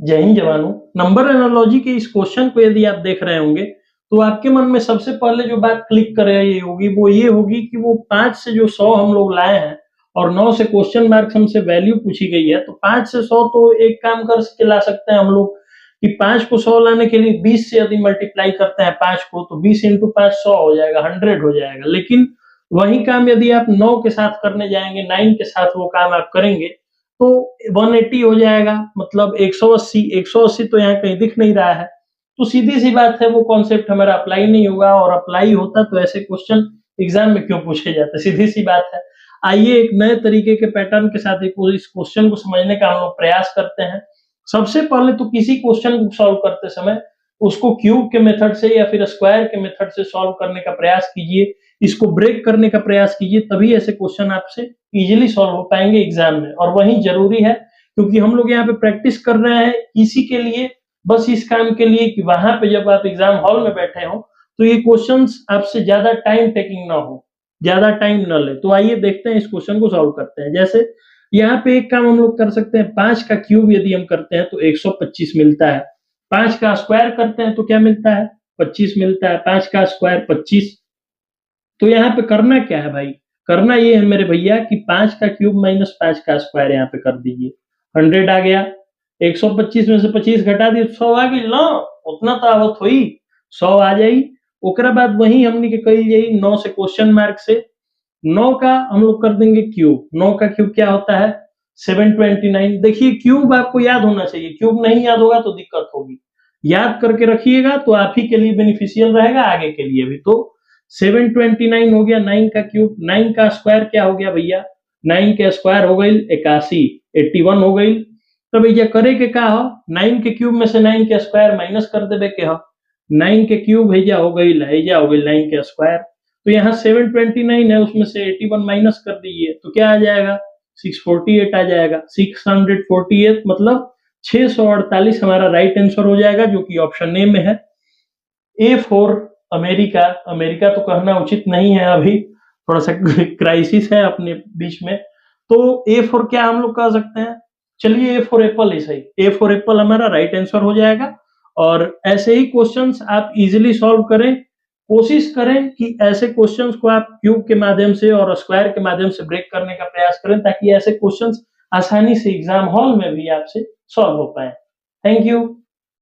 जय हिंद जवानों। Number analogy के इस क्वेश्चन को यदि आप देख रहे होंगे तो आपके मन में सबसे पहले जो बात क्लिक कर रही होगी वो ये होगी कि वो 5 से जो 100 हम लोग लाए हैं और 9 से क्वेश्चन मार्क हमसे वैल्यू पूछी गई है, तो 5 से 100 तो एक काम कर के ला सकते हैं हम लोग कि 5 को 100 लाने के लिए 20 से यदि मल्टीप्लाई करते हैं 5 को, तो 20 इंटू 5 100 हो जाएगा, 100 हो जाएगा। लेकिन वही काम यदि आप 9 के साथ करने जाएंगे, 9 के साथ वो काम आप करेंगे तो 180 हो जाएगा, मतलब 180 तो यहाँ कहीं दिख नहीं रहा है। तो सीधी सी बात है, वो कॉन्सेप्ट हमारा अप्लाई नहीं होगा, और अप्लाई होता तो ऐसे क्वेश्चन एग्जाम में क्यों पूछे जाते, सीधी सी बात है। आइए एक नए तरीके के पैटर्न के साथ इस क्वेश्चन को समझने का हम लोग प्रयास करते हैं। सबसे पहले तो किसी क्वेश्चन को सॉल्व करते समय उसको क्यूब के मेथड से या फिर स्क्वायर के मेथड से सॉल्व करने का प्रयास कीजिए, इसको ब्रेक करने का प्रयास कीजिए, तभी ऐसे क्वेश्चन आपसे इजीली सॉल्व हो पाएंगे एग्जाम में। और वही जरूरी है क्योंकि हम लोग यहाँ पे प्रैक्टिस कर रहे हैं इसी के लिए, बस इस काम के लिए कि वहां पे जब आप एग्जाम हॉल में बैठे हो तो ये क्वेश्चंस आपसे ज्यादा टाइम टेकिंग ना हो, ज्यादा टाइम न ले। तो आइए देखते हैं इस क्वेश्चन को सॉल्व करते हैं। जैसे यहाँ पे एक काम हम लोग कर सकते हैं, 5 का क्यूब यदि हम करते हैं तो 125 मिलता है। 5 का स्क्वायर करते हैं तो क्या मिलता है, 25 मिलता है। 5 का स्क्वायर 25। तो यहाँ पे करना क्या है भाई, करना ये है मेरे भैया कि 5 का क्यूब माइनस 5 का स्क्वायर यहाँ पे कर दीजिए, 100 आ गया। 125 में से 25 घटा दिए तो 100 आ गई ना, उतना तो आवत हुई, 100 आ जाई। ओकरा बाद वही हमने के कही जाई 9 से क्वेश्चन मार्क से, 9 का हम लोग कर देंगे क्यूब। 9 का क्यूब क्या होता है, 729। देखिए क्यूब आपको याद होना चाहिए, क्यूब नहीं याद होगा तो दिक्कत होगी, याद करके रखिएगा तो आप ही के लिए बेनिफिशियल रहेगा, आगे के लिए भी। तो 729 हो गया 9 का क्यूब। 9 का स्क्वायर क्या हो गया भैया, 9 के स्क्वायर हो गई 81, 81 हो गई। तो भैया करे के का हो, 9 के क्यूब में से 9 के स्क्वायर माइनस कर देवे के हो, 9 के क्यूब भैया हो गई लहजा हो गई 9 के स्क्वायर। तो यहाँ 729 है, उसमें से 81 माइनस कर दीजिए तो क्या आ जाएगा, 648 आ जाएगा। 648 मतलब 648 हमारा राइट आंसर हो जाएगा, जो कि ऑप्शन ए में है। A for America. अमेरिका तो कहना उचित नहीं है, अभी थोड़ा सा क्राइसिस है अपने बीच में। तो ए फॉर क्या हम लोग कह सकते हैं, चलिए ए फॉर एप्पल ही सही, ए फॉर एप्पल हमारा राइट आंसर हो जाएगा। और ऐसे ही क्वेश्चंस आप इजीली सॉल्व करें, कोशिश करें कि ऐसे क्वेश्चंस को आप क्यूब के माध्यम से और स्क्वायर के माध्यम से ब्रेक करने का प्रयास करें, ताकि ऐसे क्वेश्चंस आसानी से एग्जाम हॉल में भी आपसे सॉल्व हो पाए। Thank you.